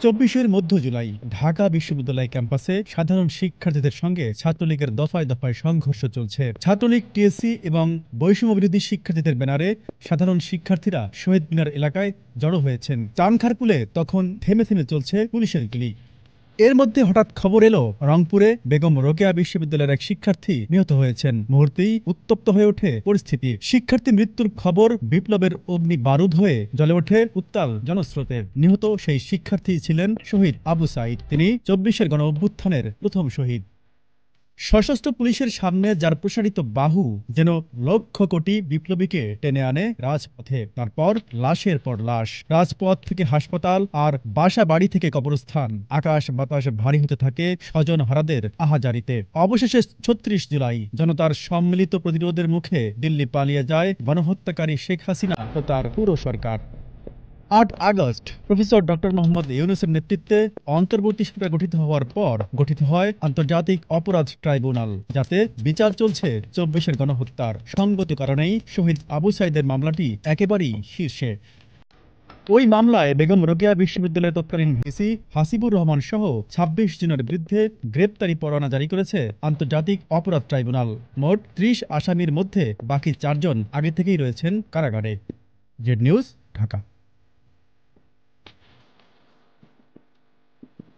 ২৪ মধ্য জুলাই ঢাকা বিশ্ববিদ্যালয় ক্যাম্পাসে সাধারণ শিক্ষার্থীদের সঙ্গে ছাত্রলীগের দফায় দফায় সংঘর্ষ চলছে। ছাত্রলীগ, টিএসসি এবং বৈষম্য বিরোধী শিক্ষার্থীদের ব্যানারে সাধারণ শিক্ষার্থীরা শহীদ মিনার এলাকায় জড়ো হয়েছেন। চানখারপুলে তখন থেমে থেমে চলছে পুলিশের গুলি। এর মধ্যে হঠাৎ খবর এলো রংপুরে বেগম রোকেয়া বিশ্ববিদ্যালয়ের এক শিক্ষার্থী নিহত হয়েছেন। মুহূর্তেই উত্তপ্ত হয়ে ওঠে পরিস্থিতি। শিক্ষার্থী মৃত্যুর খবর বিপ্লবের অগ্নি বারুদ হয়ে জ্বলে ওঠে উত্তাল জনস্রোতে। নিহত সেই শিক্ষার্থী ছিলেন শহীদ আবু সাঈদ। তিনি ২৪-এর গণ অভ্যুত্থানের প্রথম শহীদ। সশস্ত্র পুলিশের সামনে যার প্রসারিত বাহু যেন লক্ষ কোটি বিপ্লবীকে টেনে আনে রাজপথে। তারপর লাশের পর লাশ, রাজপথ থেকে হাসপাতাল আর বাসা বাড়ি থেকে কবরস্থান। আকাশ বাতাস ভারী হতে থাকে স্বজন হারাদের আহাজারিতে। অবশেষে ৩৬ জুলাই জনতার সম্মিলিত প্রতিরোধের মুখে দিল্লি পালিয়ে যায় গণহত্যাকারী শেখ হাসিনা ও তার পুরো সরকার। ৮ আগস্ট প্রফেসর ডক্টর মোহাম্মদ ইউনূসের নেতৃত্বে অন্তর্বর্তী সরকার গঠিত হওয়ার পর গঠিত হয় আন্তর্জাতিক অপরাধ ট্রাইব্যুনাল, যাতে বিচার চলছে ২৪-এর গণহত্যার। সঙ্গত কারণেই শহীদ আবু সাঈদের মামলাটি একেবারেই শীর্ষে। ওই মামলায় বেগম রোকেয়া বিশ্ববিদ্যালয়ের তৎকালীন ভিসি হাসিবুর রহমান সহ ২৬ জনের বিরুদ্ধে গ্রেপ্তারি পরোয়ানা জারি করেছে আন্তর্জাতিক অপরাধ ট্রাইব্যুনাল। মোট ৩০ আসামির মধ্যে বাকি ৪ জন আগে থেকেই রয়েছেন কারাগারে। Z news, Dhaka.